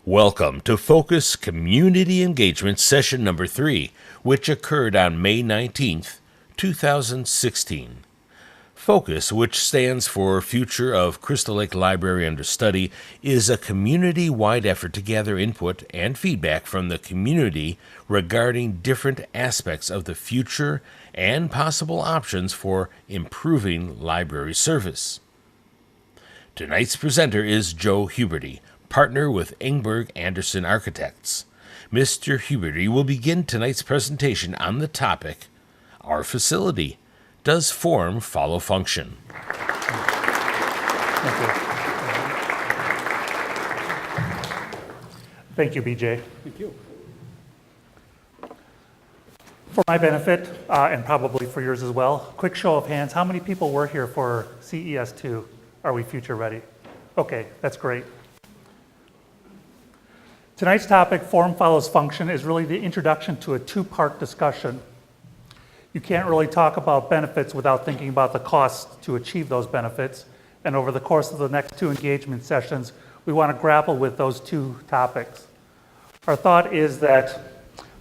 Welcome to Focus Community Engagement Session number 3, which occurred on May 19th, 2016. Focus, which stands for Future of Crystal Lake Library Under Study, is a community-wide effort to gather input and feedback from the community regarding different aspects of the future and possible options for improving library service. Tonight's presenter is Joe Huberty, partner with Engberg Anderson Architects. Mr. Huberty will begin tonight's presentation on the topic, Our Facility, Does Form Follow Function? Thank you, BJ. Thank you. For my benefit, and probably for yours as well, quick show of hands, how many people were here for CES3? Are we future ready? Okay, that's great. Tonight's topic, Form Follows Function, is really the introduction to a two-part discussion. You can't really talk about benefits without thinking about the costs to achieve those benefits. And over the course of the next 2 engagement sessions, we want to grapple with those 2 topics. Our thought is that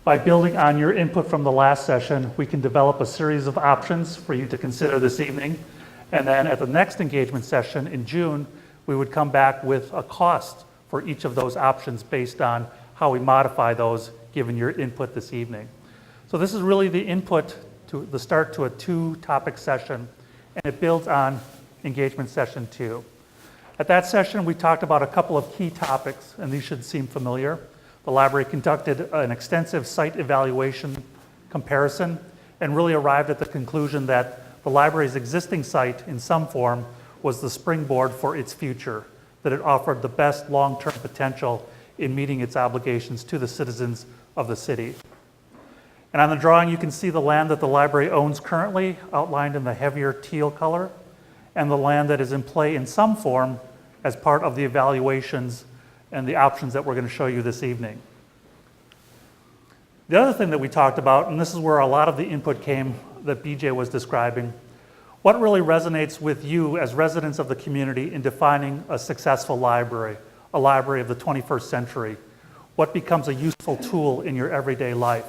by building on your input from the last session, we can develop a series of options for you to consider this evening. And then at the next engagement session in June, we would come back with a cost for each of those options based on how we modify those given your input this evening. So this is really the input to the start to a 2-topic session, and it builds on engagement session 2. At that session, we talked about a couple of key topics, and these should seem familiar. The library conducted an extensive site evaluation comparison and really arrived at the conclusion that the library's existing site in some form was the springboard for its future, that it offered the best long-term potential in meeting its obligations to the citizens of the city. And on the drawing, you can see the land that the library owns currently, outlined in the heavier teal color, and the land that is in play in some form as part of the evaluations and the options that we're going to show you this evening. The other thing that we talked about, and this is where a lot of the input came that BJ was describing, what really resonates with you as residents of the community in defining a successful library, a library of the 21st century? What becomes a useful tool in your everyday life?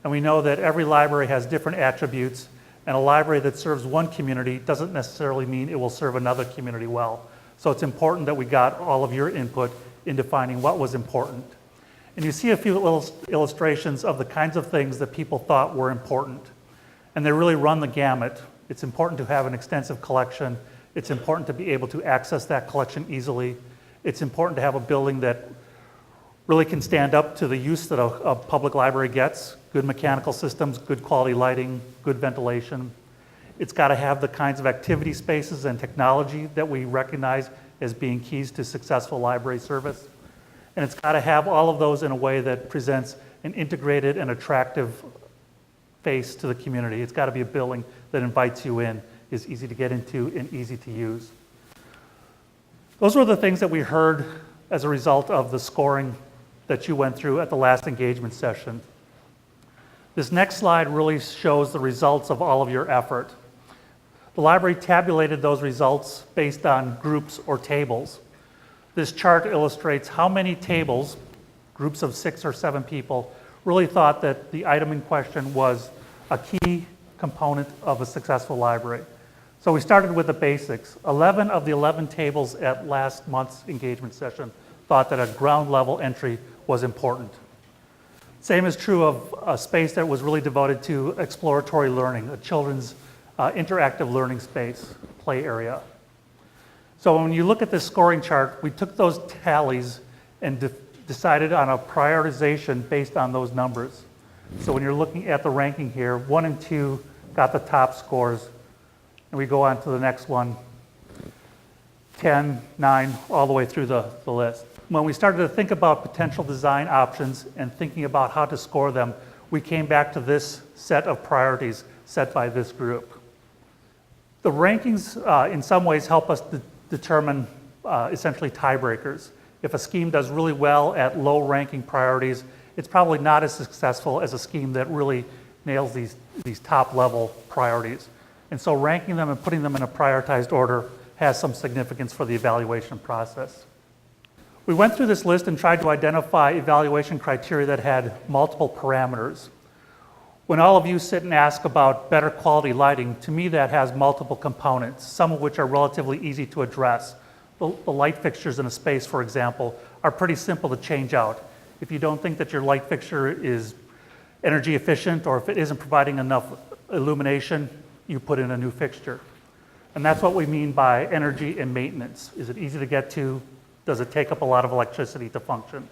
And we know that every library has different attributes, and a library that serves one community doesn't necessarily mean it will serve another community well. So it's important that we got all of your input in defining what was important. And you see a few illustrations of the kinds of things that people thought were important. And they really run the gamut. It's important to have an extensive collection. It's important to be able to access that collection easily. It's important to have a building that really can stand up to the use that a public library gets. Good mechanical systems, good quality lighting, good ventilation. It's got to have the kinds of activity spaces and technology that we recognize as being keys to successful library service. And it's got to have all of those in a way that presents an integrated and attractive face to the community. It's got to be a building that invites you in, is easy to get into and easy to use. Those were the things that we heard as a result of the scoring that you went through at the last engagement session. This next slide really shows the results of all of your effort. The library tabulated those results based on groups or tables. This chart illustrates how many tables, groups of 6 or 7 people, really thought that the item in question was a key component of a successful library. So we started with the basics. 11 of the 11 tables at last month's engagement session thought that a ground level entry was important. Same is true of a space that was really devoted to exploratory learning, a children's interactive learning space, play area. So when you look at this scoring chart, we took those tallies and decided on a prioritization based on those numbers. So when you're looking at the ranking here, 1 and 2 got the top scores, and we go on to the next one, 10, 9, all the way through the list. When we started to think about potential design options and thinking about how to score them, we came back to this set of priorities set by this group. The rankings in some ways help us determine essentially tiebreakers. If a scheme does really well at low ranking priorities, it's probably not as successful as a scheme that really nails these top level priorities. And so ranking them and putting them in a prioritized order has some significance for the evaluation process. We went through this list and tried to identify evaluation criteria that had multiple parameters. When all of you sit and ask about better quality lighting, to me that has multiple components, some of which are relatively easy to address. The light fixtures in a space, for example, are pretty simple to change out. If you don't think that your light fixture is energy efficient, or if it isn't providing enough illumination, you put in a new fixture. And that's what we mean by energy and maintenance. Is it easy to get to? Does it take up a lot of electricity to function?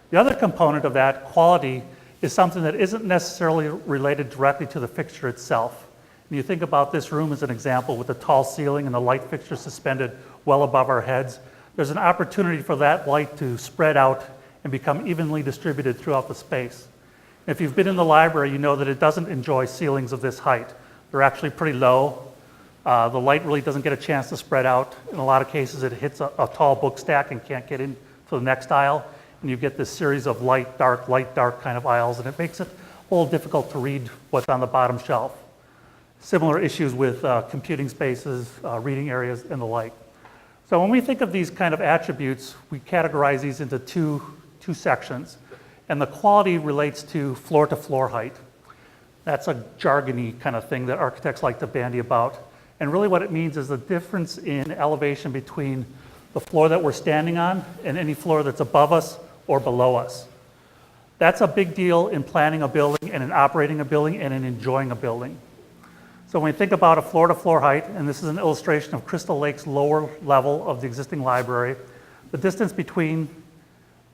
The other component of that, quality, is something that isn't necessarily related directly to the fixture itself. And you think about this room as an example with the tall ceiling and the light fixture suspended well above our heads. There's an opportunity for that light to spread out and become evenly distributed throughout the space. If you've been in the library, you know that it doesn't enjoy ceilings of this height. They're actually pretty low. The light really doesn't get a chance to spread out. In a lot of cases, it hits a tall book stack and can't get into the next aisle. And you get this series of light, dark kind of aisles, and it makes it a little difficult to read what's on the bottom shelf. Similar issues with computing spaces, reading areas, and the like. So when we think of these kind of attributes, we categorize these into two sections. And the quality relates to floor height. That's a jargony kind of thing that architects like to bandy about. And really what it means is the difference in elevation between the floor that we're standing on and any floor that's above us or below us. That's a big deal in planning a building and in operating a building and in enjoying a building. So when we think about a floor-to-floor height, and this is an illustration of Crystal Lake's lower level of the existing library, the distance between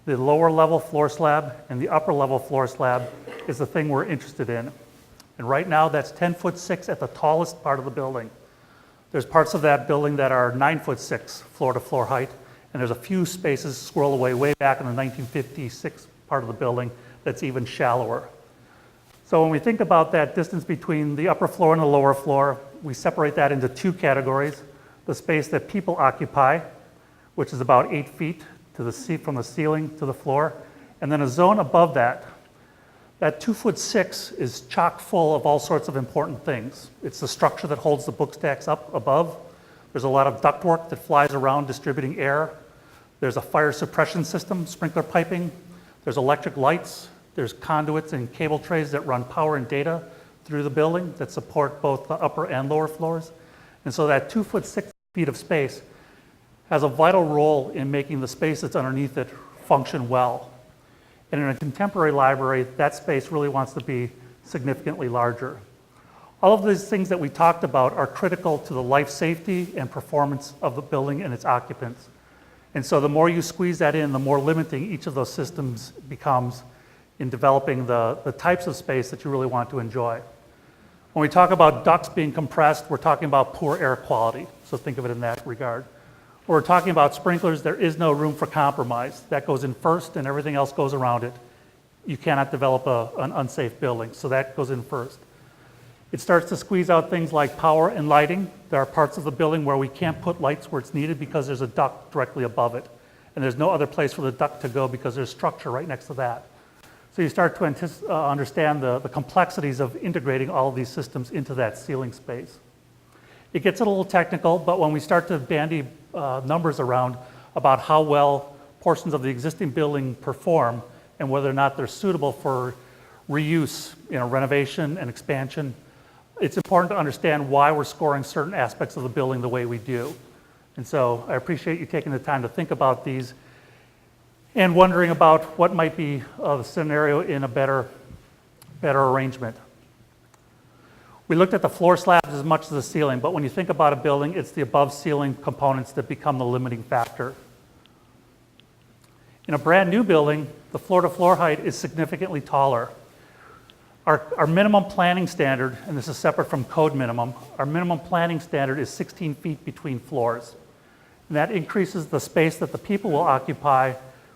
the lower level floor slab and the upper level floor slab is the thing we're interested in. And right now that's 10'6" at the tallest part of the building. There's parts of that building that are 9'6" floor-to-floor height, and there's a few spaces scroll away way back in the 1956 part of the building that's even shallower. So when we think about that distance between the upper floor and the lower floor, we separate that into two categories. The space that people occupy, which is about 8 feet from the ceiling to the floor, and then a zone above that. That 2'6" is chock full of all sorts of important things. It's the structure that holds the book stacks up above. There's a lot of ductwork that flies around distributing air. There's a fire suppression system, sprinkler piping. There's electric lights. There's conduits and cable trays that run power and data through the building that support both the upper and lower floors. And so that 2'6" of space has a vital role in making the space that's underneath it function well. And in a contemporary library, that space really wants to be significantly larger. All of these things that we talked about are critical to the life safety and performance of the building and its occupants. And so the more you squeeze that in, the more limiting each of those systems becomes in developing the types of space that you really want to enjoy. When we talk about ducts being compressed, we're talking about poor air quality. So think of it in that regard. When we're talking about sprinklers, there is no room for compromise. That goes in first and everything else goes around it. You cannot develop an unsafe building, so that goes in first. It starts to squeeze out things like power and lighting. There are parts of the building where we can't put lights where it's needed because there's a duct directly above it. And there's no other place for the duct to go because there's structure right next to that. So you start to understand the complexities of integrating all of these systems into that ceiling space. It gets a little technical, but when we start to bandy numbers around about how well portions of the existing building perform and whether or not they're suitable for reuse, renovation and expansion, it's important to understand why we're scoring certain aspects of the building the way we do. And so I appreciate you taking the time to think about these and wondering about what might be the scenario in a better arrangement. We looked at the floor slabs as much as the ceiling, but when you think about a building, it's the above ceiling components that become the limiting factor. In a brand new building, the floor-to-floor height is significantly taller. Our minimum planning standard, and this is separate from code minimum, our minimum planning standard is 16 feet between floors. And that increases the space that the people will occupy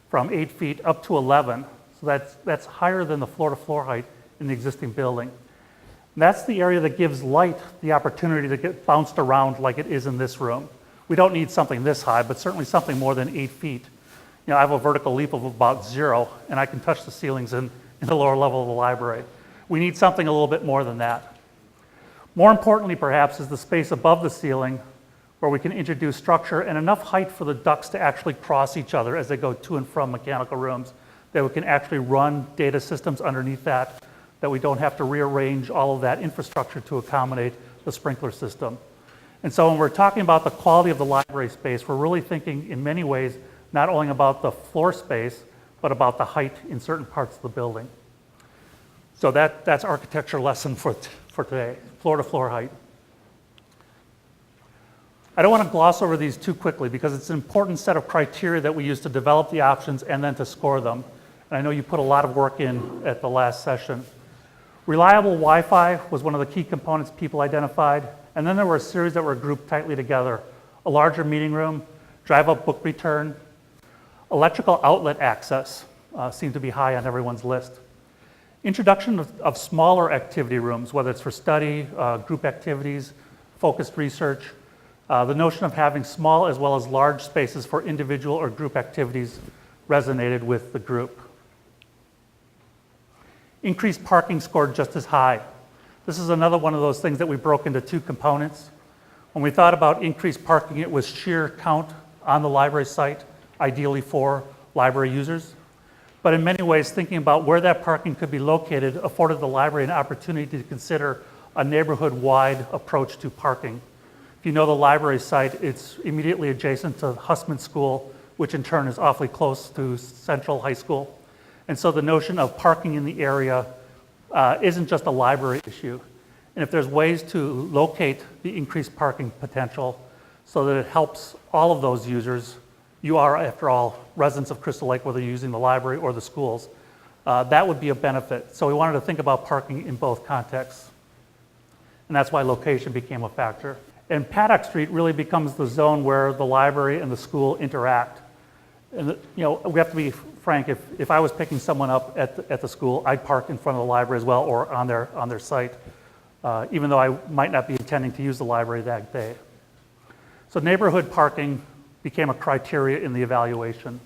from 8 feet up to 11. So that's higher than the floor-to-floor height in the existing building. And that's the area that gives light the opportunity to get bounced around like it is in this room. We don't need something this high, but certainly something more than 8 feet. I have a vertical leap of about 0, and I can touch the ceilings in the lower level of the library. We need something a little bit more than that. More importantly, perhaps, is the space above the ceiling where we can introduce structure and enough height for the ducts to actually cross each other as they go to and from mechanical rooms, that we can actually run data systems underneath that we don't have to rearrange all of that infrastructure to accommodate the sprinkler system. And so when we're talking about the quality of the library space, we're really thinking in many ways not only about the floor space, but about the height in certain parts of the building. So that's architecture lesson for today, floor-to-floor height. I don't want to gloss over these too quickly because it's an important set of criteria that we use to develop the options and then to score them. And I know you put a lot of work in at the last session. Reliable Wi-Fi was one of the key components people identified. And then there were a series that were grouped tightly together. A larger meeting room, drive-up book return, electrical outlet access seemed to be high on everyone's list. Introduction of smaller activity rooms, whether it's for study, group activities, focused research. The notion of having small as well as large spaces for individual or group activities resonated with the group. Increased parking scored just as high. This is another one of those things that we broke into two components. When we thought about increased parking, it was sheer count on the library site, ideally for library users. But in many ways, thinking about where that parking could be located afforded the library an opportunity to consider a neighborhood-wide approach to parking. If you know the library site, it's immediately adjacent to Hussman School, which in turn is awfully close to Central High School. And so the notion of parking in the area isn't just a library issue. And if there's ways to locate the increased parking potential so that it helps all of those users, you are, after all, residents of Crystal Lake, whether you're using the library or the schools, that would be a benefit. So we wanted to think about parking in both contexts. And that's why location became a factor. And Paddock Street really becomes the zone where the library and the school interact. And we have to be frank, if I was picking someone up at the school, I'd park in front of the library as well or on their site, even though I might not be intending to use the library that day. So neighborhood parking became a criteria in the evaluation.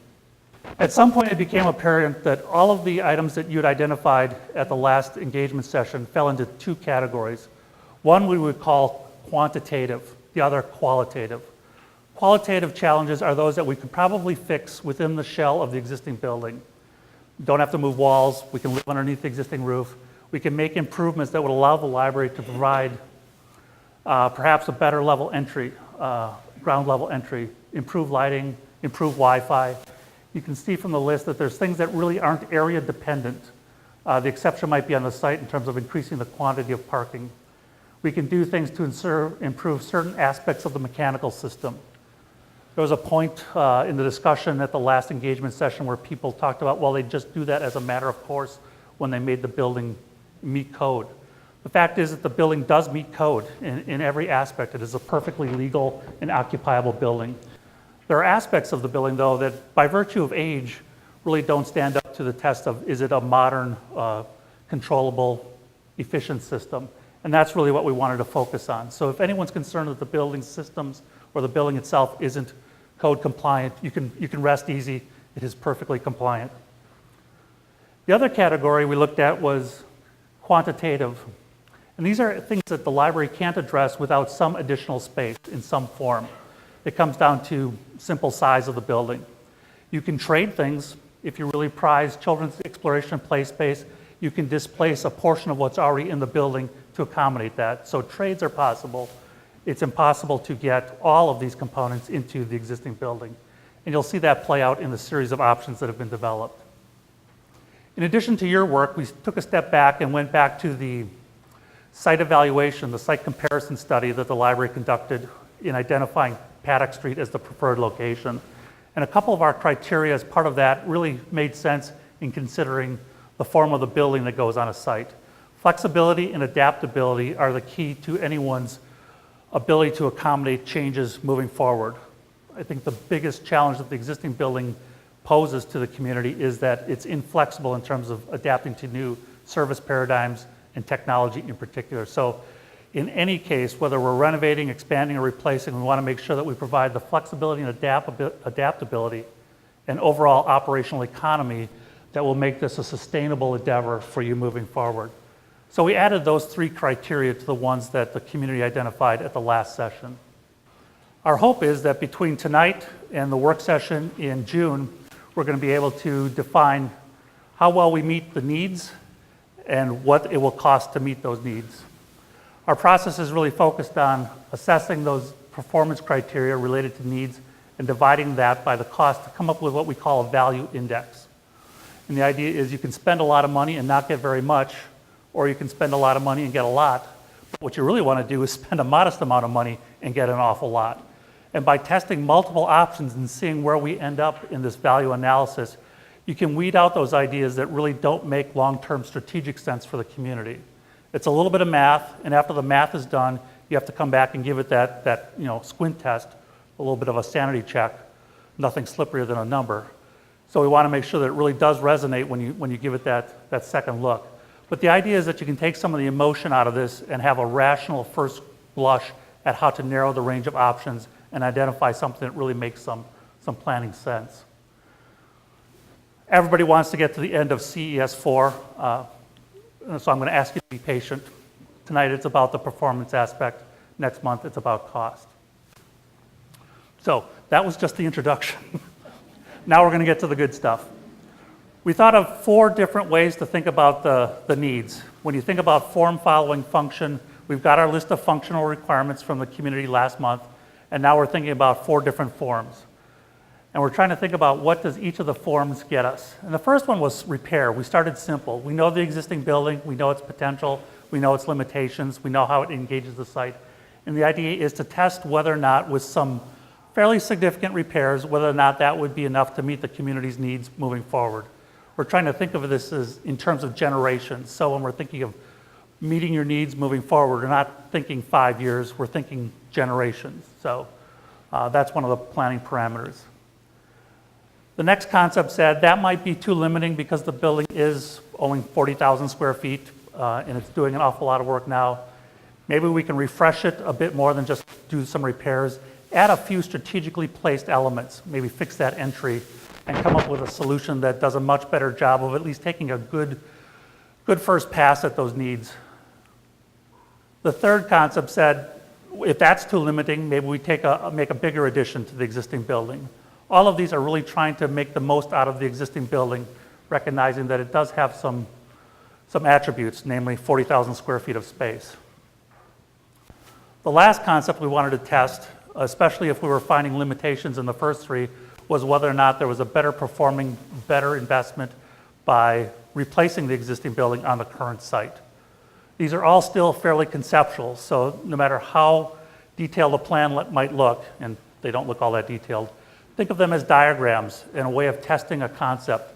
At some point, it became apparent that all of the items that you'd identified at the last engagement session fell into two categories. One we would call quantitative, the other qualitative. Qualitative challenges are those that we could probably fix within the shell of the existing building. We don't have to move walls, we can live underneath the existing roof. We can make improvements that would allow the library to provide perhaps a better level entry, ground level entry, improve lighting, improve Wi-Fi. You can see from the list that there's things that really aren't area dependent. The exception might be on the site in terms of increasing the quantity of parking. We can do things to improve certain aspects of the mechanical system. There was a point in the discussion at the last engagement session where people talked about, well, they just do that as a matter of course when they made the building meet code. The fact is that the building does meet code in every aspect. It is a perfectly legal and occupiable building. There are aspects of the building, though, that by virtue of age really don't stand up to the test of, is it a modern, controllable, efficient system? And that's really what we wanted to focus on. So if anyone's concerned that the building systems or the building itself isn't code compliant, you can rest easy. It is perfectly compliant. The other category we looked at was quantitative. And these are things that the library can't address without some additional space in some form. It comes down to simple size of the building. You can trade things. If you really prize children's exploration and play space, you can displace a portion of what's already in the building to accommodate that. So trades are possible. It's impossible to get all of these components into the existing building. And you'll see that play out in the series of options that have been developed. In addition to your work, we took a step back and went back to the site evaluation, the site comparison study that the library conducted in identifying Paddock Street as the preferred location. And a couple of our criteria as part of that really made sense in considering the form of the building that goes on a site. Flexibility and adaptability are the key to anyone's ability to accommodate changes moving forward. I think the biggest challenge that the existing building poses to the community is that it's inflexible in terms of adapting to new service paradigms and technology in particular. So in any case, whether we're renovating, expanding, or replacing, we want to make sure that we provide the flexibility and adaptability and overall operational economy that will make this a sustainable endeavor for you moving forward. So we added those three criteria to the ones that the community identified at the last session. Our hope is that between tonight and the work session in June, we're going to be able to define how well we meet the needs and what it will cost to meet those needs. Our process is really focused on assessing those performance criteria related to needs and dividing that by the cost to come up with what we call a value index. And the idea is you can spend a lot of money and not get very much, or you can spend a lot of money and get a lot. But what you really want to do is spend a modest amount of money and get an awful lot. And by testing multiple options and seeing where we end up in this value analysis, you can weed out those ideas that really don't make long-term strategic sense for the community. It's a little bit of math, and after the math is done, you have to come back and give it that squint test, a little bit of a sanity check, nothing slipperier than a number. So we want to make sure that it really does resonate when you give it that second look. But the idea is that you can take some of the emotion out of this and have a rational first blush at how to narrow the range of options and identify something that really makes some planning sense. Everybody wants to get to the end of CES3, so I'm going to ask you to be patient. Tonight it's about the performance aspect. Next month it's about cost. So that was just the introduction. Now we're going to get to the good stuff. We thought of 4 different ways to think about the needs. When you think about form following function, we've got our list of functional requirements from the community last month, and now we're thinking about 4 different forms. And we're trying to think about what does each of the forms get us. And the first one was repair. We started simple. We know the existing building, we know its potential, we know its limitations, we know how it engages the site. And the idea is to test whether or not with some fairly significant repairs, whether or not that would be enough to meet the community's needs moving forward. We're trying to think of this as in terms of generations. So when we're thinking of meeting your needs moving forward, we're not thinking 5 years, we're thinking generations. So that's one of the planning parameters. The next concept said that might be too limiting because the building is only 40,000 square feet and it's doing an awful lot of work now. Maybe we can refresh it a bit more than just do some repairs, add a few strategically placed elements, maybe fix that entry and come up with a solution that does a much better job of at least taking a good first pass at those needs. The third concept said if that's too limiting, maybe we make a bigger addition to the existing building. All of these are really trying to make the most out of the existing building, recognizing that it does have some attributes, namely 40,000 square feet of space. The last concept we wanted to test, especially if we were finding limitations in the first 3, was whether or not there was a better performing, better investment by replacing the existing building on the current site. These are all still fairly conceptual, so no matter how detailed a plan might look, and they don't look all that detailed, think of them as diagrams and a way of testing a concept.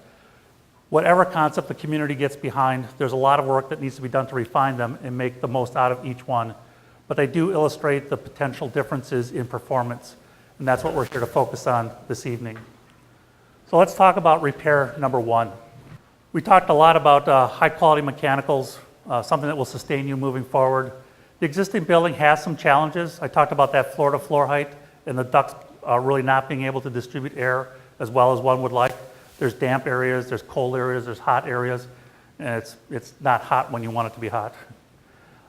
Whatever concept the community gets behind, there's a lot of work that needs to be done to refine them and make the most out of each one. But they do illustrate the potential differences in performance, and that's what we're here to focus on this evening. So let's talk about repair number 1. We talked a lot about high quality mechanicals, something that will sustain you moving forward. The existing building has some challenges. I talked about that floor to floor height and the ducts really not being able to distribute air as well as one would like. There's damp areas, there's cold areas, there's hot areas, and it's not hot when you want it to be hot.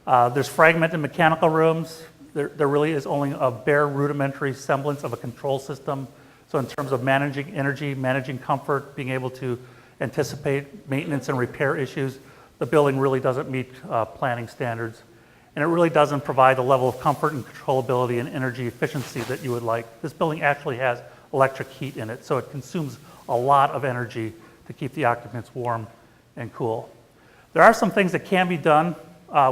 There's fragmented mechanical rooms. There really is only a bare rudimentary semblance of a control system. So in terms of managing energy, managing comfort, being able to anticipate maintenance and repair issues, the building really doesn't meet planning standards. And it really doesn't provide the level of comfort and controllability and energy efficiency that you would like. This building actually has electric heat in it, so it consumes a lot of energy to keep the occupants warm and cool. There are some things that can be done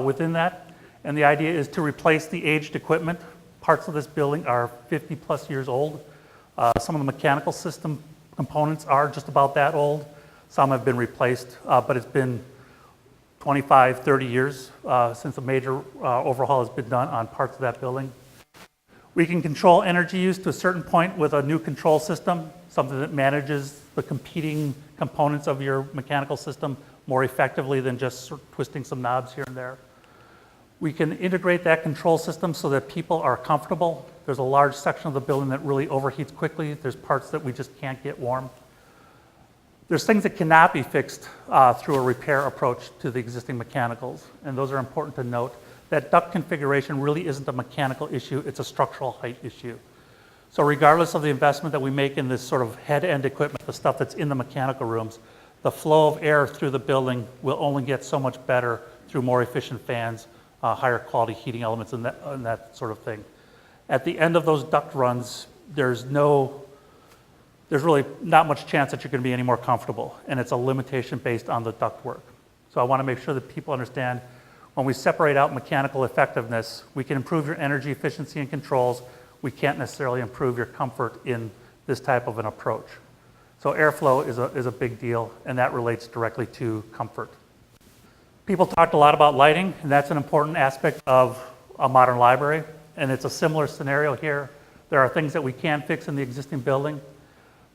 within that, and the idea is to replace the aged equipment. Parts of this building are 50 plus years old. Some of the mechanical system components are just about that old. Some have been replaced, but it's been 25, 30 years since a major overhaul has been done on parts of that building. We can control energy use to a certain point with a new control system, something that manages the competing components of your mechanical system more effectively than just twisting some knobs here and there. We can integrate that control system so that people are comfortable. There's a large section of the building that really overheats quickly. There's parts that we just can't get warm. There's things that cannot be fixed through a repair approach to the existing mechanicals, and those are important to note. That duct configuration really isn't a mechanical issue, it's a structural height issue. So regardless of the investment that we make in this sort of head-end equipment, the stuff that's in the mechanical rooms, the flow of air through the building will only get so much better through more efficient fans, higher quality heating elements, and that sort of thing. At the end of those duct runs, there's really not much chance that you're going to be any more comfortable, and it's a limitation based on the ductwork. So I want to make sure that people understand when we separate out mechanical effectiveness, we can improve your energy efficiency and controls. We can't necessarily improve your comfort in this type of an approach. So airflow is a big deal, and that relates directly to comfort. People talked a lot about lighting, and that's an important aspect of a modern library, and it's a similar scenario here. There are things that we can fix in the existing building.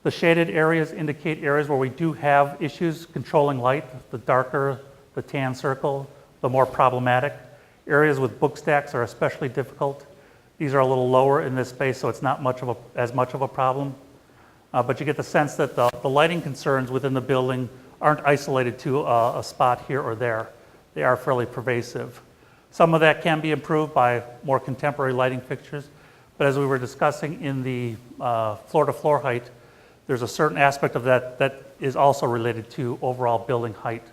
The shaded areas indicate areas where we do have issues controlling light. The darker the tan circle, the more problematic. Areas with book stacks are especially difficult. These are a little lower in this space, so it's not as much of a problem. But you get the sense that the lighting concerns within the building aren't isolated to a spot here or there. They are fairly pervasive. Some of that can be improved by more contemporary lighting fixtures, but as we were discussing in the floor-to-floor height, there's a certain aspect of that that is also related to overall building height.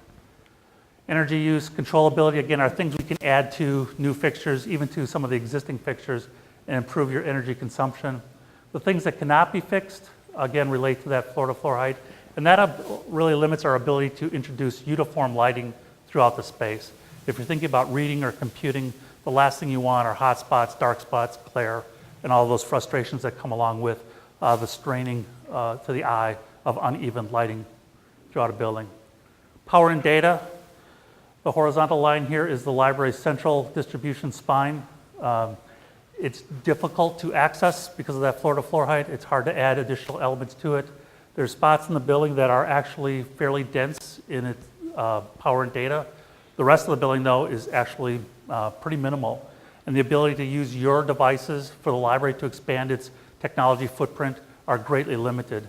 Energy use, controllability, again, are things we can add to new fixtures, even to some of the existing fixtures, and improve your energy consumption. The things that cannot be fixed, again, relate to that floor-to-floor height, and that really limits our ability to introduce uniform lighting throughout the space. If you're thinking about reading or computing, the last thing you want are hot spots, dark spots, glare, and all those frustrations that come along with the straining to the eye of uneven lighting throughout a building. Power and data. The horizontal line here is the library's central distribution spine. It's difficult to access because of that floor-to-floor height. It's hard to add additional elements to it. There's spots in the building that are actually fairly dense in its power and data. The rest of the building, though, is actually pretty minimal. And the ability to use your devices for the library to expand its technology footprint are greatly limited.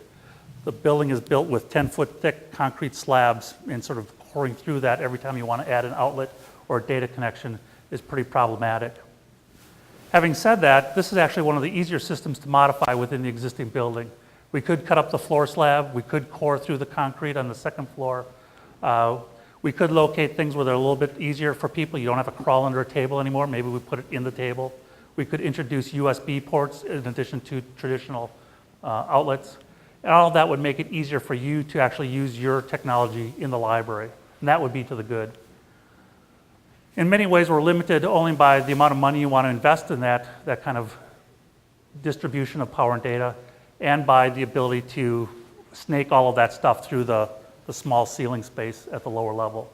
The building is built with 10-foot thick concrete slabs, and sort of coring through that every time you want to add an outlet or a data connection is pretty problematic. Having said that, this is actually one of the easier systems to modify within the existing building. We could cut up the floor slab, we could core through the concrete on the second floor. We could locate things where they're a little bit easier for people. You don't have to crawl under a table anymore. Maybe we put it in the table. We could introduce USB ports in addition to traditional outlets. And all of that would make it easier for you to actually use your technology in the library. And that would be to the good. In many ways, we're limited only by the amount of money you want to invest in that kind of distribution of power and data, and by the ability to snake all of that stuff through the small ceiling space at the lower level.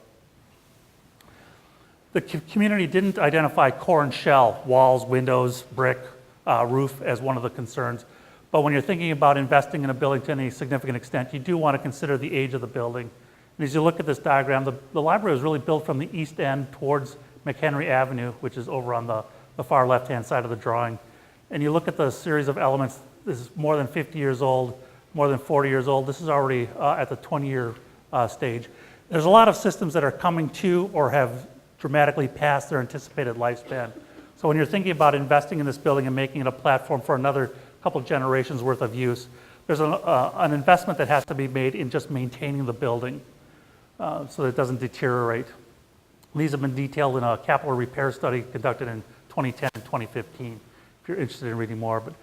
The community didn't identify core and shell, walls, windows, brick, roof as one of the concerns. But when you're thinking about investing in a building to any significant extent, you do want to consider the age of the building. And as you look at this diagram, the library was really built from the east end towards McHenry Avenue, which is over on the far left-hand side of the drawing. And you look at the series of elements, this is more than 50 years old, more than 40 years old. This is already at the 20-year stage. There's a lot of systems that are coming to or have dramatically passed their anticipated lifespan. So when you're thinking about investing in this building and making it a platform for another couple generations worth of use, there's an investment that has to be made in just maintaining the building so that it doesn't deteriorate. These have been detailed in a capital repair study conducted in 2010 and 2015, if you're interested in reading more. But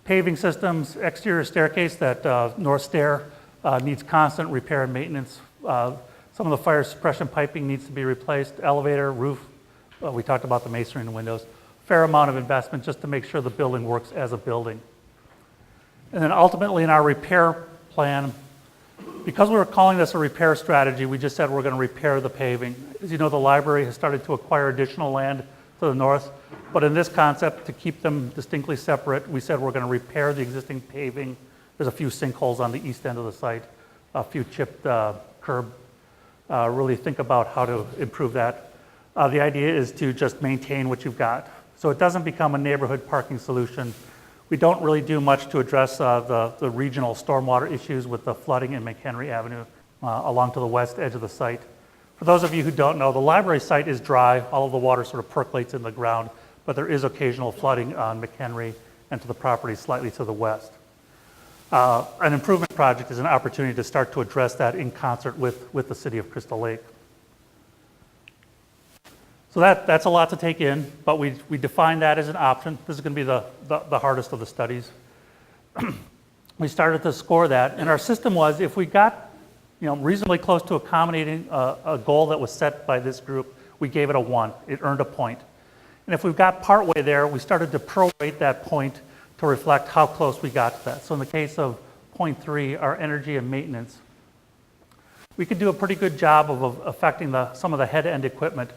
paving systems, exterior staircase, that north stair needs constant repair and maintenance. Some of the fire suppression piping needs to be replaced. Elevator, roof, we talked about the masonry and the windows. Fair amount of investment just to make sure the building works as a building. And then ultimately in our repair plan, because we were calling this a repair strategy, we just said we're going to repair the paving. As you know, the library has started to acquire additional land to the north, but in this concept, to keep them distinctly separate, we said we're going to repair the existing paving. There's a few sinkholes on the east end of the site, a few chipped curb. Really think about how to improve that. The idea is to just maintain what you've got. So it doesn't become a neighborhood parking solution. We don't really do much to address the regional stormwater issues with the flooding in McHenry Avenue along to the west edge of the site. For those of you who don't know, the library site is dry. All of the water sort of percolates in the ground, but there is occasional flooding on McHenry and to the property slightly to the west. An improvement project is an opportunity to start to address that in concert with the city of Crystal Lake. So that's a lot to take in, but we define that as an option. This is going to be the hardest of the studies. We started to score that, and our system was, if we got reasonably close to accommodating a goal that was set by this group, we gave it a 1. It earned a point. And if we got partway there, we started to prorate that point to reflect how close we got to that. So in the case of point 3, our energy and maintenance, we could do a pretty good job of affecting some of the head-end equipment.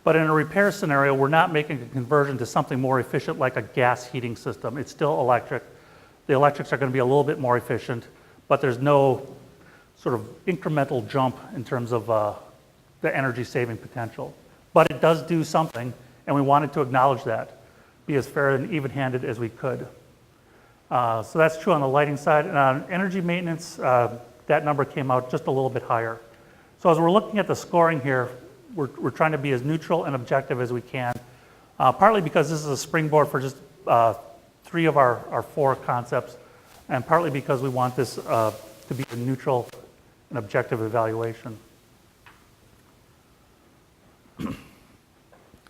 But in a repair scenario, we're not making a conversion to something more efficient like a gas heating system. It's still electric. The electrics are going to be a little bit more efficient, but there's no sort of incremental jump in terms of the energy saving potential. But it does do something, and we wanted to acknowledge that, be as fair and even-handed as we could. So that's true on the lighting side. And on energy maintenance, that number came out just a little bit higher. So as we're looking at the scoring here, we're trying to be as neutral and objective as we can, partly because this is a springboard for just 3 of our 4 concepts, and partly because we want this to be a neutral and objective evaluation.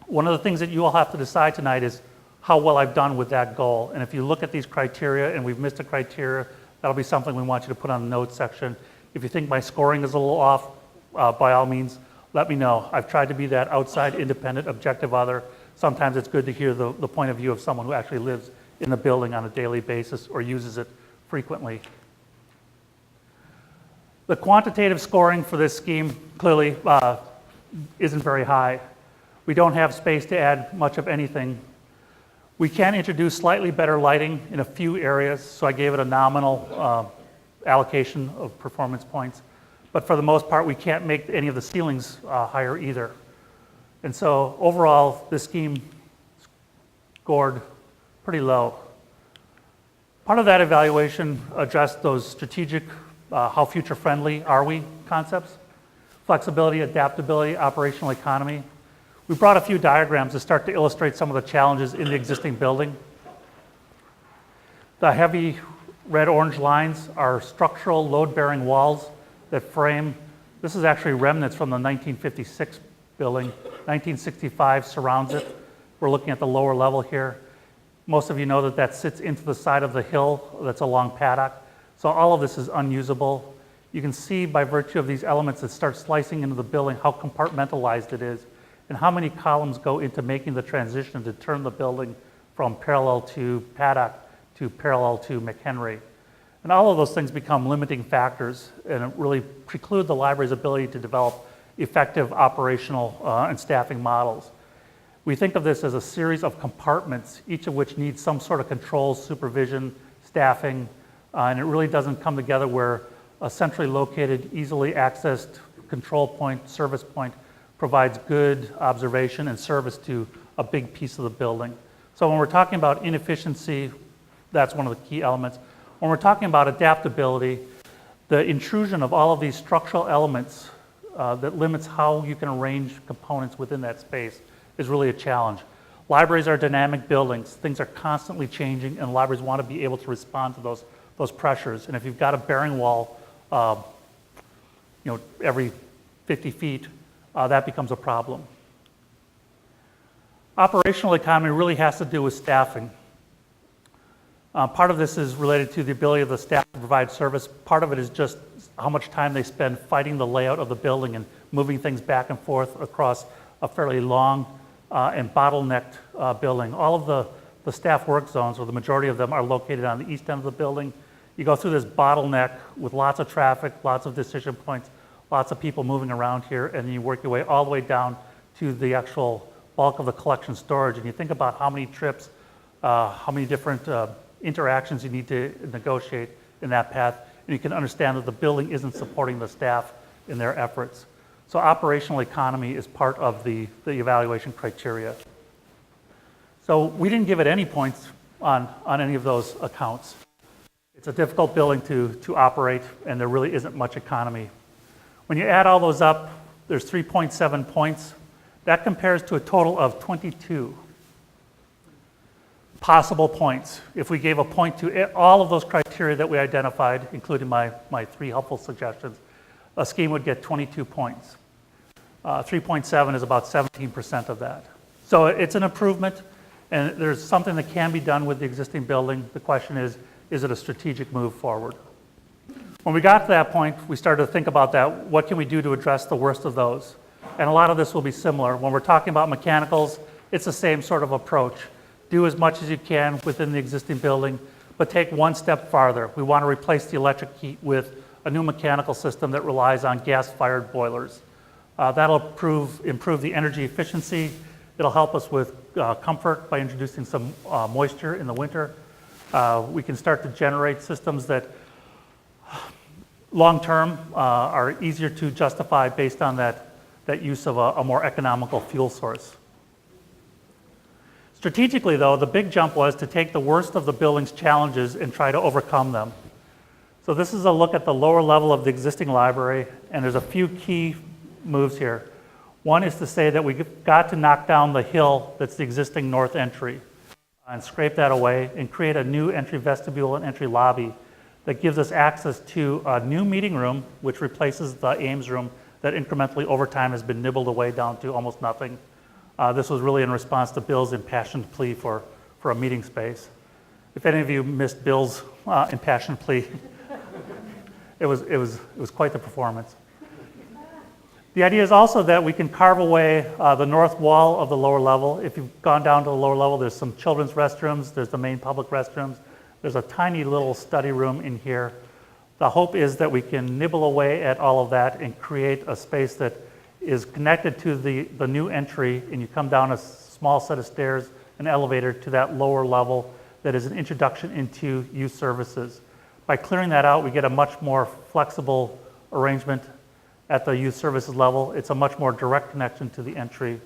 One of the things that you all have to decide tonight is how well I've done with that goal. And if you look at these criteria and we've missed a criteria, that'll be something we want you to put on the notes section. If you think my scoring is a little off, by all means, let me know. I've tried to be that outside, independent, objective other. Sometimes it's good to hear the point of view of someone who actually lives in the building on a daily basis or uses it frequently. The quantitative scoring for this scheme clearly isn't very high. We don't have space to add much of anything. We can introduce slightly better lighting in a few areas, so I gave it a nominal allocation of performance points. But for the most part, we can't make any of the ceilings higher either. And so overall, this scheme scored pretty low. Part of that evaluation addressed those strategic, how future-friendly are we concepts, flexibility, adaptability, operational economy. We brought a few diagrams to start to illustrate some of the challenges in the existing building. The heavy red-orange lines are structural load-bearing walls that frame. This is actually remnants from the 1956 building. 1965 surrounds it. We're looking at the lower level here. Most of you know that sits into the side of the hill that's along Paddock. So all of this is unusable. You can see by virtue of these elements that start slicing into the building how compartmentalized it is and how many columns go into making the transition to turn the building from parallel to Paddock to parallel to McHenry. And all of those things become limiting factors and really preclude the library's ability to develop effective operational and staffing models. We think of this as a series of compartments, each of which needs some sort of control, supervision, staffing, and it really doesn't come together where a centrally located, easily accessed control point, service point, provides good observation and service to a big piece of the building. So when we're talking about inefficiency, that's one of the key elements. When we're talking about adaptability, the intrusion of all of these structural elements that limits how you can arrange components within that space is really a challenge. Libraries are dynamic buildings. Things are constantly changing, and libraries want to be able to respond to those pressures. And if you've got a bearing wall, every 50 feet, that becomes a problem. Operational economy really has to do with staffing. Part of this is related to the ability of the staff to provide service. Part of it is just how much time they spend fighting the layout of the building and moving things back and forth across a fairly long and bottlenecked building. All of the staff work zones, or the majority of them, are located on the east end of the building. You go through this bottleneck with lots of traffic, lots of decision points, lots of people moving around here, and then you work your way all the way down to the actual bulk of the collection storage. And you think about how many trips, how many different interactions you need to negotiate in that path, and you can understand that the building isn't supporting the staff in their efforts. So operational economy is part of the evaluation criteria. So we didn't give it any points on any of those accounts. It's a difficult building to operate, and there really isn't much economy. When you add all those up, there's 3.7 points. That compares to a total of 22. possible points. If we gave a point to all of those criteria that we identified, including my 3 helpful suggestions, a scheme would get 22 points. 3.7 is about 17% of that. So it's an improvement, and there's something that can be done with the existing building. The question is it a strategic move forward? When we got to that point, we started to think about that. What can we do to address the worst of those? And a lot of this will be similar. When we're talking about mechanicals, it's the same sort of approach. Do as much as you can within the existing building, but take one step farther. We want to replace the electric heat with a new mechanical system that relies on gas-fired boilers. That'll improve the energy efficiency. It'll help us with comfort by introducing some moisture in the winter. We can start to generate systems that long-term are easier to justify based on that use of a more economical fuel source. Strategically, though, the big jump was to take the worst of the building's challenges and try to overcome them. So this is a look at the lower level of the existing library, and there's a few key moves here. One is to say that we've got to knock down the hill that's the existing north entry and scrape that away and create a new entry vestibule and entry lobby that gives us access to a new meeting room, which replaces the Ames room that incrementally over time has been nibbled away down to almost nothing. This was really in response to Bill's impassioned plea for a meeting space. If any of you missed Bill's impassioned plea, it was quite the performance. The idea is also that we can carve away the north wall of the lower level. If you've gone down to the lower level, there's some children's restrooms, there's the main public restrooms, there's a tiny little study room in here. The hope is that we can nibble away at all of that and create a space that is connected to the new entry, and you come down a small set of stairs, an elevator to that lower level that is an introduction into youth services. By clearing that out, we get a much more flexible arrangement at the youth services level. It's a much more direct connection to the entry.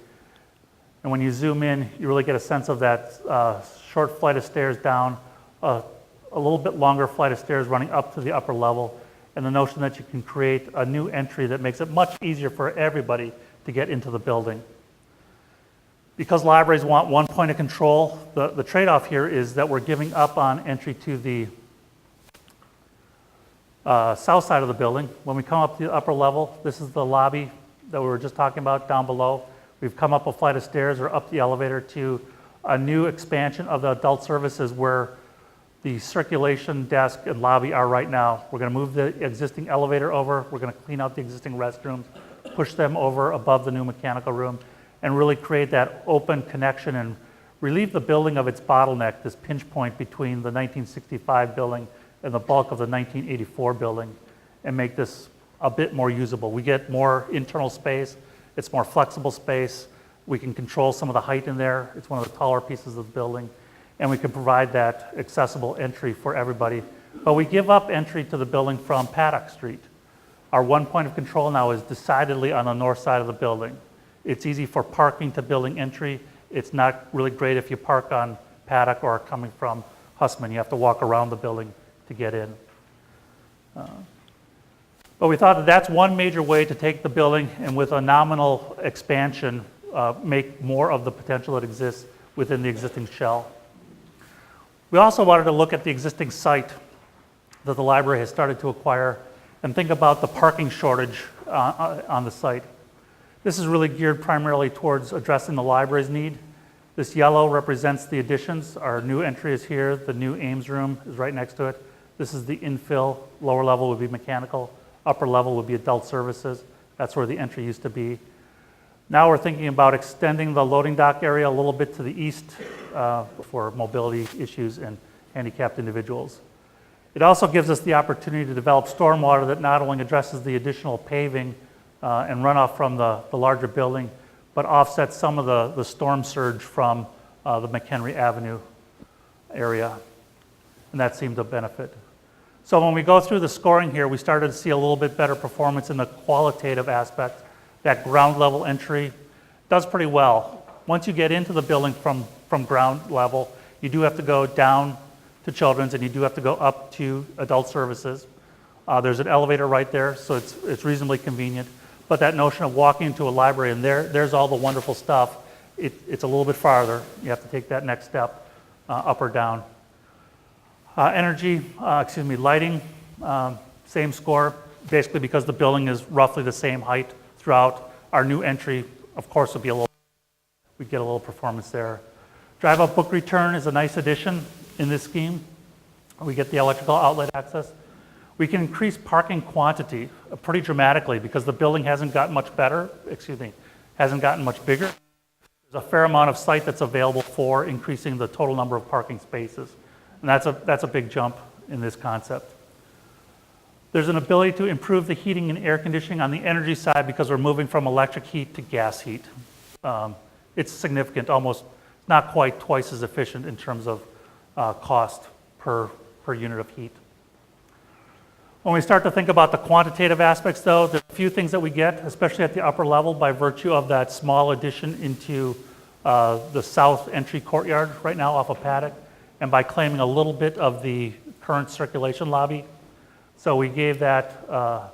And when you zoom in, you really get a sense of that short flight of stairs down, a little bit longer flight of stairs running up to the upper level, and the notion that you can create a new entry that makes it much easier for everybody to get into the building. Because libraries want one point of control, the trade-off here is that we're giving up on entry to the south side of the building. When we come up to the upper level, this is the lobby that we were just talking about down below. We've come up a flight of stairs or up the elevator to a new expansion of the adult services where the circulation desk and lobby are right now. We're going to move the existing elevator over. We're going to clean out the existing restrooms, push them over above the new mechanical room, and really create that open connection and relieve the building of its bottleneck, this pinch point between the 1965 building and the bulk of the 1984 building, and make this a bit more usable. We get more internal space. It's more flexible space. We can control some of the height in there. It's one of the taller pieces of the building. And we can provide that accessible entry for everybody. But we give up entry to the building from Paddock Street. Our one point of control now is decidedly on the north side of the building. It's easy for parking to building entry. It's not really great if you park on Paddock or coming from Hussman. You have to walk around the building to get in. But we thought that that's one major way to take the building and with a nominal expansion, make more of the potential that exists within the existing shell. We also wanted to look at the existing site that the library has started to acquire and think about the parking shortage on the site. This is really geared primarily towards addressing the library's need. This yellow represents the additions. Our new entry is here. The new Ames room is right next to it. This is the infill. Lower level would be mechanical. Upper level would be adult services. That's where the entry used to be. Now we're thinking about extending the loading dock area a little bit to the east for mobility issues and handicapped individuals. It also gives us the opportunity to develop stormwater that not only addresses the additional paving and runoff from the larger building, but offsets some of the storm surge from the McHenry Avenue area, and that seemed to benefit. So when we go through the scoring here, we started to see a little bit better performance in the qualitative aspect. That ground level entry does pretty well. Once you get into the building from ground level, you do have to go down to children's and you do have to go up to adult services. There's an elevator right there, so it's reasonably convenient. But that notion of walking into a library and there's all the wonderful stuff, it's a little bit farther. You have to take that next step. up or down. Lighting, same score, basically because the building is roughly the same height throughout. Our new entry, of course, we get a little performance there. Drive-up book return is a nice addition in this scheme. We get the electrical outlet access. We can increase parking quantity pretty dramatically because the building hasn't gotten much bigger. There's a fair amount of site that's available for increasing the total number of parking spaces. And that's a big jump in this concept. There's an ability to improve the heating and air conditioning on the energy side because we're moving from electric heat to gas heat. It's significant, almost not quite twice as efficient in terms of cost per unit of heat. When we start to think about the quantitative aspects, though, there's a few things that we get, especially at the upper level, by virtue of that small addition into the south entry courtyard right now off of Paddock, and by claiming a little bit of the current circulation lobby. So we gave that a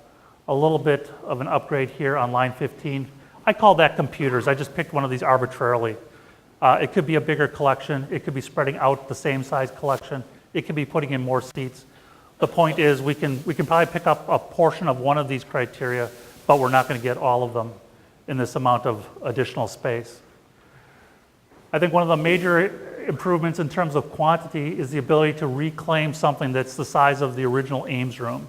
little bit of an upgrade here on line 15. I call that computers. I just picked one of these arbitrarily. It could be a bigger collection. It could be spreading out the same size collection. It could be putting in more seats. The point is we can probably pick up a portion of one of these criteria, but we're not going to get all of them in this amount of additional space. I think one of the major improvements in terms of quantity is the ability to reclaim something that's the size of the original Ames room.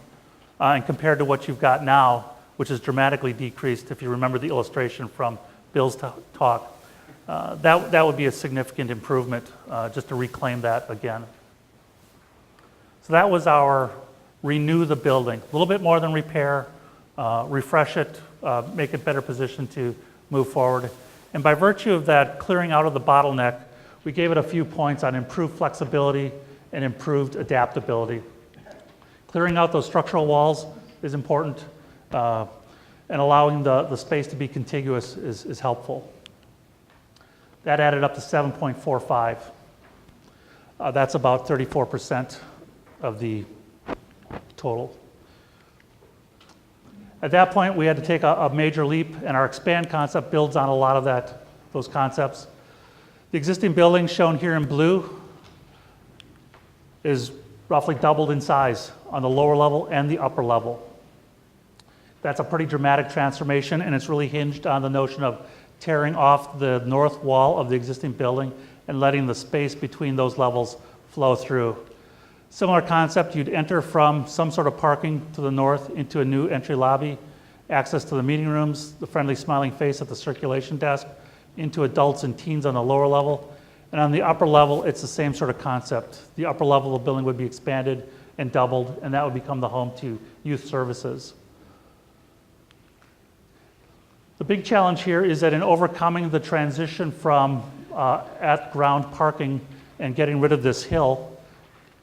And compared to what you've got now, which is dramatically decreased, if you remember the illustration from Bill's talk, that would be a significant improvement just to reclaim that again. So that was our renew the building. A little bit more than repair, refresh it, make it better positioned to move forward. And by virtue of that clearing out of the bottleneck, we gave it a few points on improved flexibility and improved adaptability. Clearing out those structural walls is important, and allowing the space to be contiguous is helpful. That added up to 7.45. That's about 34% of the total. At that point, we had to take a major leap, and our expand concept builds on a lot of those concepts. The existing building shown here in blue is roughly doubled in size on the lower level and the upper level. That's a pretty dramatic transformation, and it's really hinged on the notion of tearing off the north wall of the existing building and letting the space between those levels flow through. Similar concept, you'd enter from some sort of parking to the north into a new entry lobby, access to the meeting rooms, the friendly smiling face at the circulation desk, into adults and teens on the lower level. And on the upper level, it's the same sort of concept. The upper level of the building would be expanded and doubled, and that would become the home to youth services. The big challenge here is that in overcoming the transition from at-ground parking and getting rid of this hill,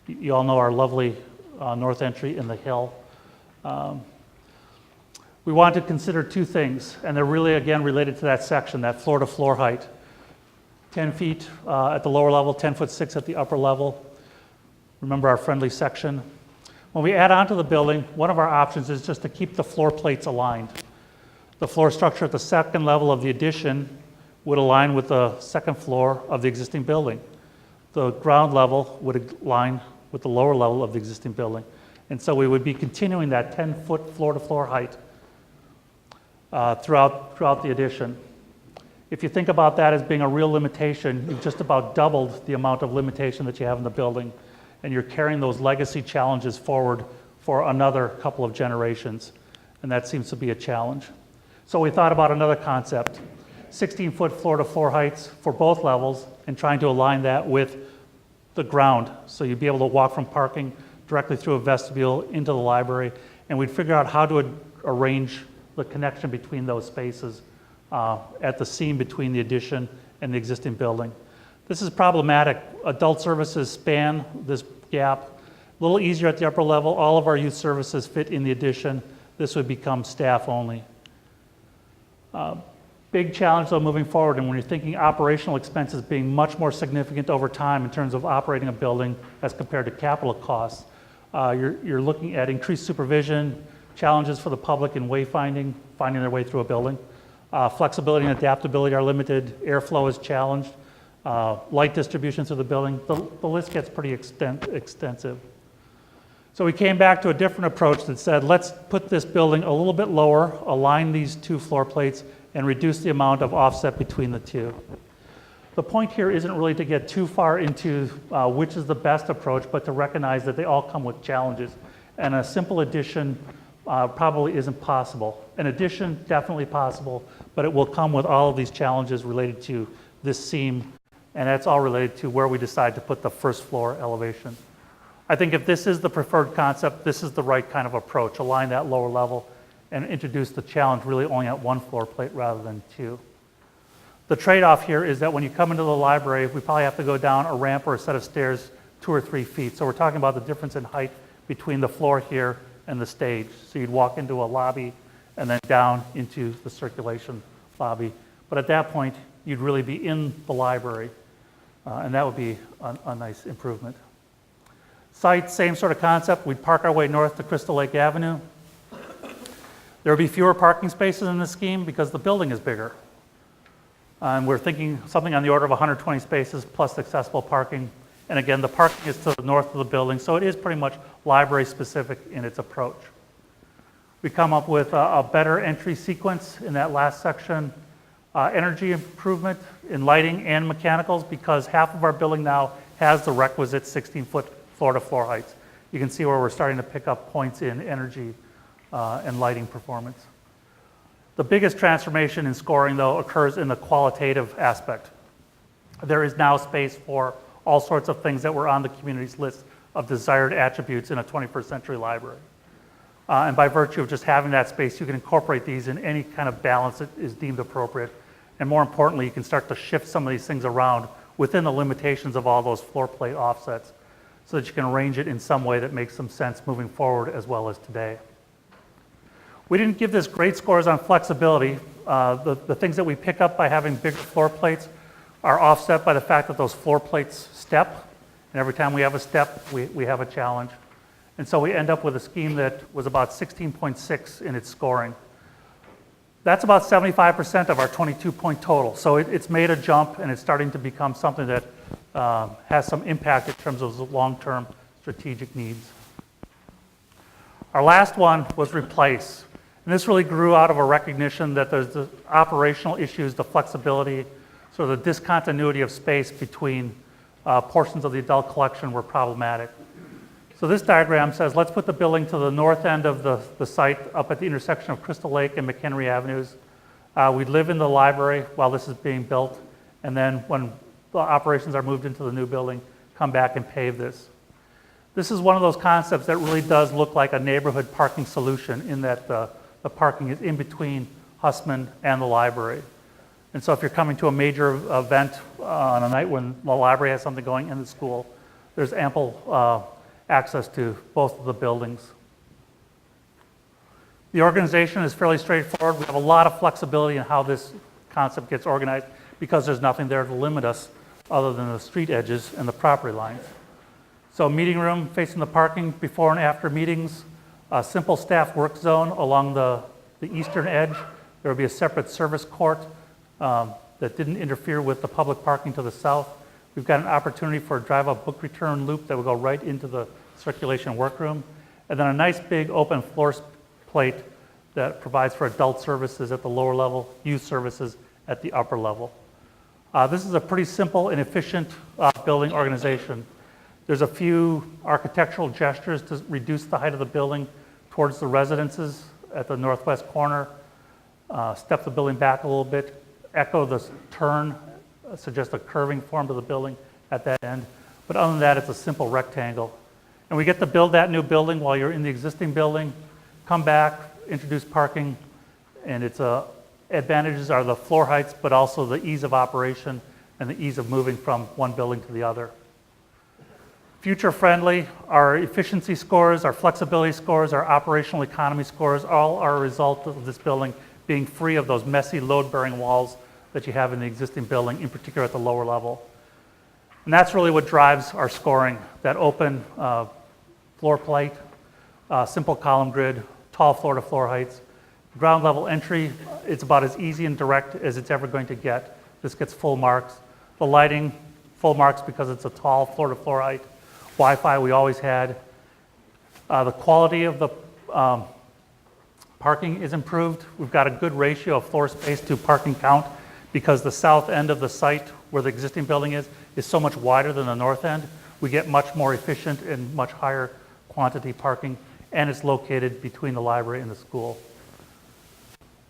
you all know our lovely north entry in the hill. We want to consider two things, and they're really, again, related to that section, that floor-to-floor height. 10 feet at the lower level, 10'6" at the upper level. Remember our friendly section. When we add on to the building, one of our options is just to keep the floor plates aligned. The floor structure at the second level of the addition would align with the second floor of the existing building. The ground level would align with the lower level of the existing building. And so we would be continuing that 10-foot floor-to-floor height throughout the addition. If you think about that as being a real limitation, you've just about doubled the amount of limitation that you have in the building, and you're carrying those legacy challenges forward for another couple of generations, and that seems to be a challenge. So we thought about another concept, 16-foot floor-to-floor heights for both levels, and trying to align that with the ground. So you'd be able to walk from parking directly through a vestibule into the library, and we'd figure out how to arrange the connection between those spaces at the seam between the addition and the existing building. This is problematic. Adult services span this gap. A little easier at the upper level. All of our youth services fit in the addition. This would become staff only. Big challenge though moving forward, and when you're thinking operational expenses being much more significant over time in terms of operating a building as compared to capital costs, you're looking at increased supervision, challenges for the public in wayfinding, finding their way through a building. Flexibility and adaptability are limited, airflow is challenged, light distribution through the building. The list gets pretty extensive. So we came back to a different approach that said, let's put this building a little bit lower, align these two floor plates, and reduce the amount of offset between the two. The point here isn't really to get too far into which is the best approach, but to recognize that they all come with challenges. And a simple addition probably isn't possible. An addition, definitely possible, but it will come with all of these challenges related to this seam, and that's all related to where we decide to put the first floor elevation. I think if this is the preferred concept, this is the right kind of approach. Align that lower level and introduce the challenge really only at one floor plate rather than two. The trade-off here is that when you come into the library, we probably have to go down a ramp or a set of stairs 2 or 3 feet. So we're talking about the difference in height between the floor here and the stage. So you'd walk into a lobby and then down into the circulation lobby. But at that point, you'd really be in the library, and that would be a nice improvement. Site, same sort of concept. We'd park our way north to Crystal Lake Avenue. There would be fewer parking spaces in this scheme because the building is bigger. And we're thinking something on the order of 120 spaces plus accessible parking. And again, the parking is to the north of the building, so it is pretty much library specific in its approach. We come up with a better entry sequence in that last section. Energy improvement in lighting and mechanicals, because half of our building now has the requisite 16-foot floor-to-floor heights. You can see where we're starting to pick up points in energy and lighting performance. The biggest transformation in scoring, though, occurs in the qualitative aspect. There is now space for all sorts of things that were on the community's list of desired attributes in a 21st century library. And by virtue of just having that space, you can incorporate these in any kind of balance that is deemed appropriate. And more importantly, you can start to shift some of these things around within the limitations of all those floor plate offsets so that you can arrange it in some way that makes some sense moving forward as well as today. We didn't give this great scores on flexibility. The things that we pick up by having bigger floor plates are offset by the fact that those floor plates step. And every time we have a step, we have a challenge. And so we end up with a scheme that was about 16.6 in its scoring. That's about 75% of our 22-point total. So it's made a jump, and it's starting to become something that has some impact in terms of the long-term strategic needs. Our last one was replace. And this really grew out of a recognition that there's the operational issues, the flexibility, sort of the discontinuity of space between portions of the adult collection were problematic. So this diagram says, let's put the building to the north end of the site up at the intersection of Crystal Lake and McHenry Avenues. We live in the library while this is being built, and then when the operations are moved into the new building, come back and pave this. This is one of those concepts that really does look like a neighborhood parking solution in that the parking is in between Hussman and the library. And so if you're coming to a major event on a night when the library has something going in the school, there's ample access to both of the buildings. The organization is fairly straightforward. We have a lot of flexibility in how this concept gets organized because there's nothing there to limit us other than the street edges and the property lines. So meeting room facing the parking before and after meetings, a simple staff work zone along the eastern edge. There will be a separate service court that didn't interfere with the public parking to the south. We've got an opportunity for a drive-up book return loop that will go right into the circulation workroom. And then a nice big open floor plate that provides for adult services at the lower level, youth services at the upper level. This is a pretty simple and efficient building organization. There's a few architectural gestures to reduce the height of the building towards the residences at the northwest corner, step the building back a little bit, echo the turn, suggest a curving form to the building at that end. But other than that, it's a simple rectangle. And we get to build that new building while you're in the existing building, come back, introduce parking, and its advantages are the floor heights, but also the ease of operation and the ease of moving from one building to the other. Future friendly, our efficiency scores, our flexibility scores, our operational economy scores, all are a result of this building being free of those messy load-bearing walls that you have in the existing building, in particular at the lower level. And that's really what drives our scoring, that open floor plate, simple column grid, tall floor-to-floor heights. Ground level entry, it's about as easy and direct as it's ever going to get. This gets full marks. The lighting, full marks because it's a tall floor-to-floor height. Wi-Fi we always had. The quality of the parking is improved. We've got a good ratio of floor space to parking count because the south end of the site where the existing building is so much wider than the north end. We get much more efficient and much higher quantity parking, and it's located between the library and the school.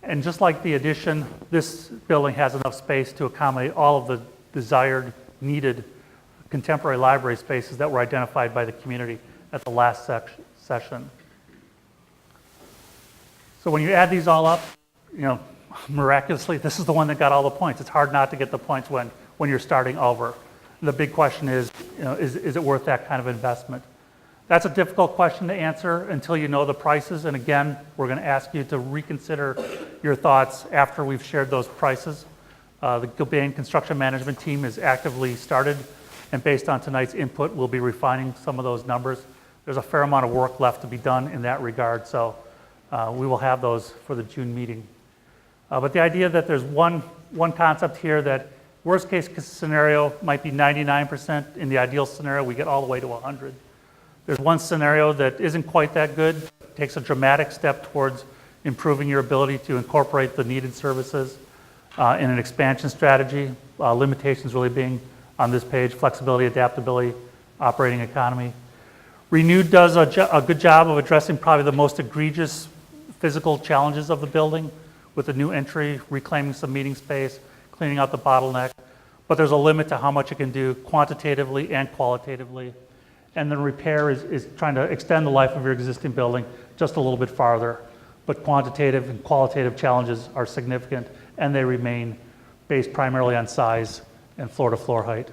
And just like the addition, this building has enough space to accommodate all of the desired, needed contemporary library spaces that were identified by the community at the last session. So when you add these all up, miraculously, this is the one that got all the points. It's hard not to get the points when you're starting over. The big question is it worth that kind of investment? That's a difficult question to answer until you know the prices. And again, we're going to ask you to reconsider your thoughts after we've shared those prices. The Gilbane construction management team is actively started, and based on tonight's input, we'll be refining some of those numbers. There's a fair amount of work left to be done in that regard, so we will have those for the June meeting. But the idea that there's one concept here that worst case scenario might be 99%. In the ideal scenario, we get all the way to 100. There's one scenario that isn't quite that good, takes a dramatic step towards improving your ability to incorporate the needed services in an expansion strategy. Limitations really being on this page: flexibility, adaptability, operating economy. Renewed does a good job of addressing probably the most egregious physical challenges of the building with the new entry, reclaiming some meeting space, cleaning out the bottleneck. But there's a limit to how much it can do quantitatively and qualitatively. And then repair is trying to extend the life of your existing building just a little bit farther. But quantitative and qualitative challenges are significant, and they remain based primarily on size and floor-to-floor height.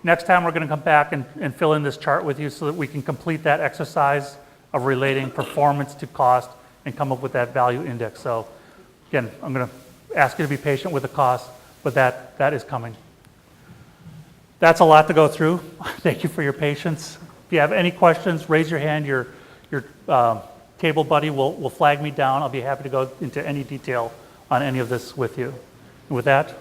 Next time, we're going to come back and fill in this chart with you so that we can complete that exercise of relating performance to cost and come up with that value index. So again, I'm going to ask you to be patient with the cost, but that is coming. That's a lot to go through. Thank you for your patience. If you have any questions, raise your hand. Your table buddy will flag me down. I'll be happy to go into any detail on any of this with you. And with that,